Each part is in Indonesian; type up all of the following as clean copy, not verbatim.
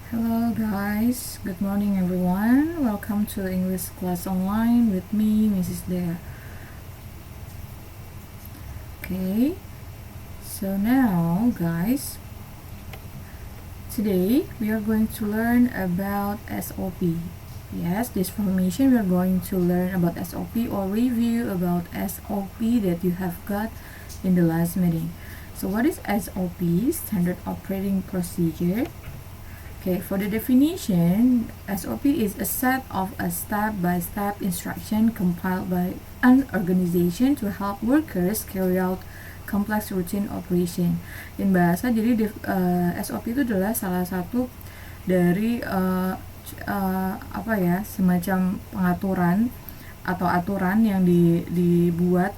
Hello guys, good morning everyone. Welcome to English class online with me, Mrs. Dea. Okay, so now guys, today we are going to learn about SOP. Yes, this formation we are going to learn about SOP or review about SOP that you have got in the last meeting. So what is SOP? Standard Operating Procedure. Okay, for the definition, SOP is a set of a step-by-step instruction compiled by an organization to help workers carry out complex routine operation. In bahasa, jadi SOP itu adalah salah satu dari semacam pengaturan atau aturan yang dibuat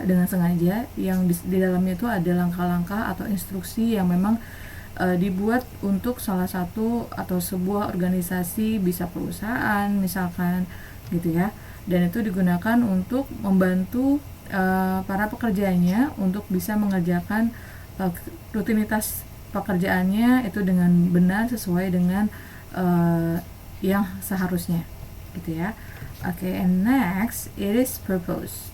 dengan sengaja yang di dalamnya itu ada langkah-langkah atau instruksi yang memang dibuat untuk salah satu atau sebuah organisasi, bisa perusahaan misalkan gitu ya, dan itu digunakan untuk membantu para pekerjanya untuk bisa mengerjakan rutinitas pekerjaannya itu dengan benar sesuai dengan yang seharusnya gitu ya. Okay, and next it is purpose.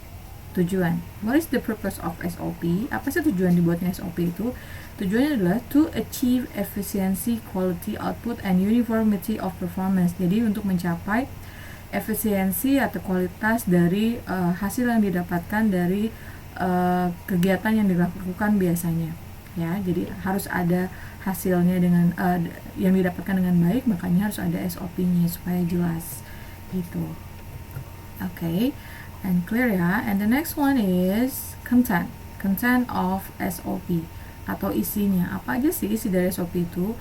Tujuan. What is the purpose of SOP? Apa sih tujuan dibuatnya SOP itu? Tujuannya adalah to achieve efficiency, quality, output, and uniformity of performance. Jadi untuk mencapai efisiensi atau kualitas dari hasil yang didapatkan dari kegiatan yang dilakukan biasanya. Ya, jadi harus ada hasilnya dengan yang didapatkan dengan baik, makanya harus ada SOP-nya supaya jelas. Gitu. Okay. And clear ya. And the next one is content of SOP atau isinya. Apa aja sih isi dari SOP itu?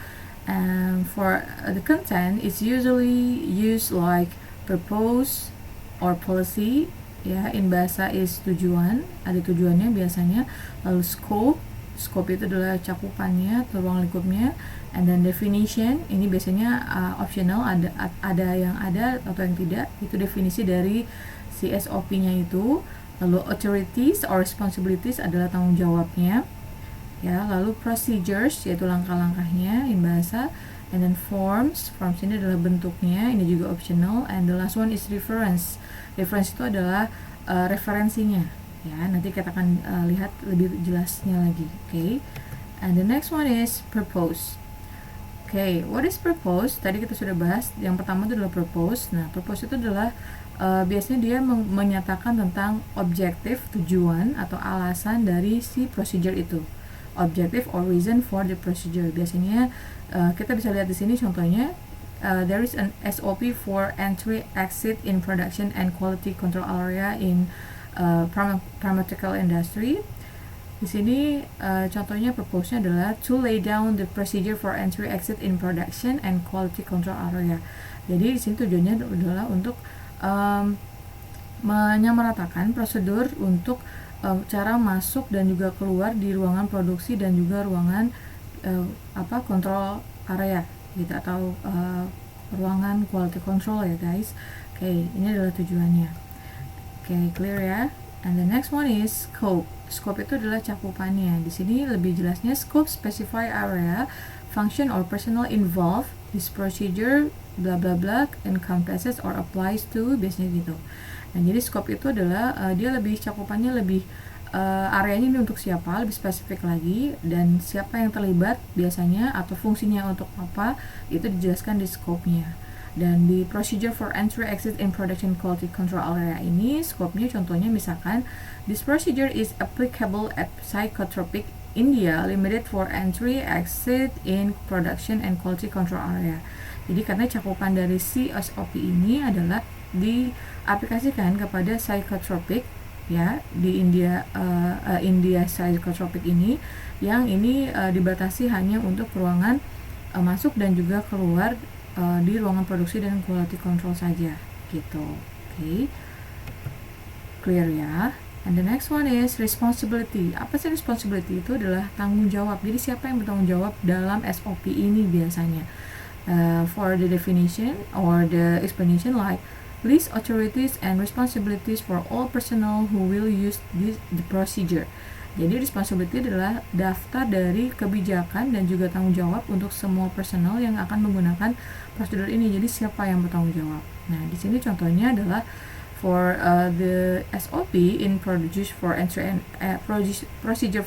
And for the content, it's usually used like purpose or policy. Ya, in bahasa is tujuan, ada tujuannya biasanya. Lalu scope itu adalah cakupannya atau ruang lingkupnya. And then definition, ini biasanya optional, ada yang ada atau yang tidak. Itu definisi dari si SOP-nya itu. Lalu authorities or responsibilities adalah tanggung jawabnya ya. Lalu procedures yaitu langkah-langkahnya in bahasa. And then forms ini adalah bentuknya, ini juga optional. And the last one is reference itu adalah referensinya ya. Nanti kita akan lihat lebih jelasnya lagi. Okay. And the next one is purpose. Okay, what is purpose? Tadi kita sudah bahas, yang pertama itu adalah purpose. Nah, purpose itu adalah biasanya dia menyatakan tentang objektif, tujuan atau alasan dari si procedure itu. Objective or reason for the procedure. Biasanya kita bisa lihat di sini contohnya, there is an SOP for entry, exit in production and quality control area in pharmaceutical industry. Di sini contohnya purpose-nya adalah to lay down the procedure for entry, exit in production and quality control area. Jadi di sini tujuannya adalah untuk menyamaratakan prosedur untuk cara masuk dan juga keluar di ruangan produksi dan juga ruangan kontrol area gitu, atau ruangan quality control ya guys. Oke, ini adalah tujuannya. Oke, clear ya. And the next one is scope. Scope itu adalah cakupannya. Di sini lebih jelasnya, scope specify area, function or personnel involved. This procedure bla bla bla encompasses or applies to, biasanya gitu. Nah, jadi scope itu adalah dia lebih cakupannya lebih areanya ini untuk siapa, lebih spesifik lagi, dan siapa yang terlibat biasanya atau fungsinya untuk apa, itu dijelaskan di scope-nya. Dan di procedure for entry, exit, and production quality control area ini, scope-nya contohnya misalkan, this procedure is applicable at Psychotropic India Limited for entry, exit, in production, and quality control area. Jadi karena cakupan dari si SOP ini adalah diaplikasikan kepada Psychotropic ya, di India Psychotropic ini, yang ini dibatasi hanya untuk ruangan masuk dan juga keluar di ruangan produksi dan quality control saja gitu. Okay. Clear ya. And the next one is responsibility. Apa sih responsibility? Itu adalah tanggung jawab. Jadi siapa yang bertanggung jawab dalam SOP ini biasanya? For the definition or the explanation, like list authorities and responsibilities for all personnel who will use the procedure. Jadi responsibility adalah daftar dari kebijakan dan juga tanggung jawab untuk semua personel yang akan menggunakan prosedur ini. Jadi siapa yang bertanggung jawab. Nah, di sini contohnya adalah for the SOP in procedure for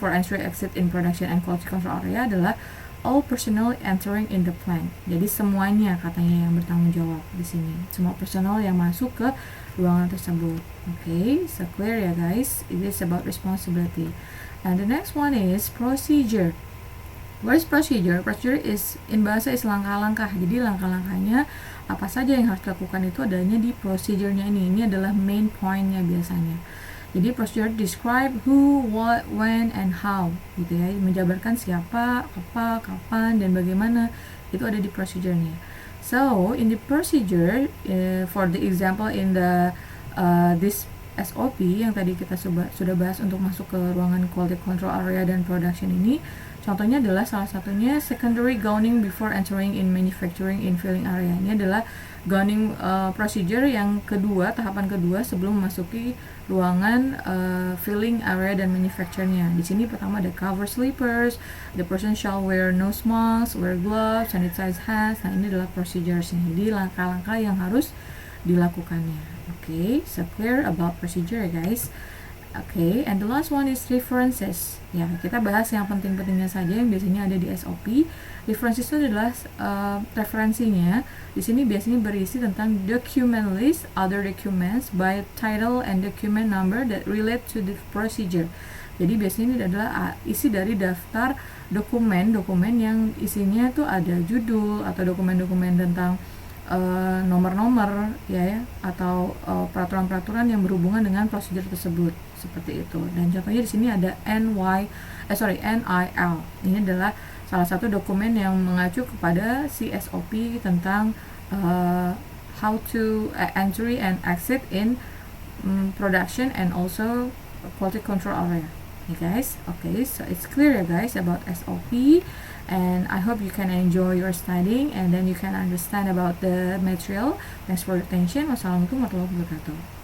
entry exit in production and quality control area adalah all personnel entering in the plant. Jadi semuanya katanya yang bertanggung jawab di sini. Semua personel yang masuk ke ruangan tersebut. Okay, so clear ya guys. It is about responsibility. And the next one is procedure. What is procedure? Procedure is in bahasa is langkah-langkah. Jadi langkah-langkahnya apa saja yang harus dilakukan itu adanya di procedure-nya ini. Ini adalah main point-nya biasanya. Jadi procedure describe who, what, when, and how gitu ya. Menjabarkan siapa, apa, kapan, dan bagaimana. Itu ada di procedure-nya. So, in the procedure, for the example in the this SOP yang tadi kita sudah bahas untuk masuk ke ruangan quality control area dan production ini, contohnya adalah salah satunya secondary gowning before entering in manufacturing in filling area. Ini adalah gowning procedure yang kedua, tahapan kedua sebelum memasuki ruangan filling area dan manufacture-nya. Di sini pertama ada cover slippers, the person shall wear nose mask, wear gloves, sanitize hands. Nah, ini adalah procedures-nya. Jadi langkah-langkah yang harus dilakukannya. Okay, so clear about procedure guys. Okay, and the last one is references. Ya, kita bahas yang penting-pentingnya saja yang biasanya ada di SOP. References itu adalah referensinya. Di sini biasanya berisi tentang document list, other documents by title and document number that relate to the procedure. Jadi biasanya ini adalah isi dari daftar dokumen-dokumen yang isinya tuh ada judul atau dokumen-dokumen tentang nomor-nomor ya atau peraturan-peraturan yang berhubungan dengan prosedur tersebut seperti itu. Dan contohnya di sini ada NIL. Ini adalah salah satu dokumen yang mengacu kepada si SOP tentang how to entry and exit in production and also quality control area. Okay guys, okay, so it's clear ya guys about SOP, and I hope you can enjoy your studying and then you can understand about the material. Thanks for your attention. Wassalamualaikum warahmatullahi wabarakatuh.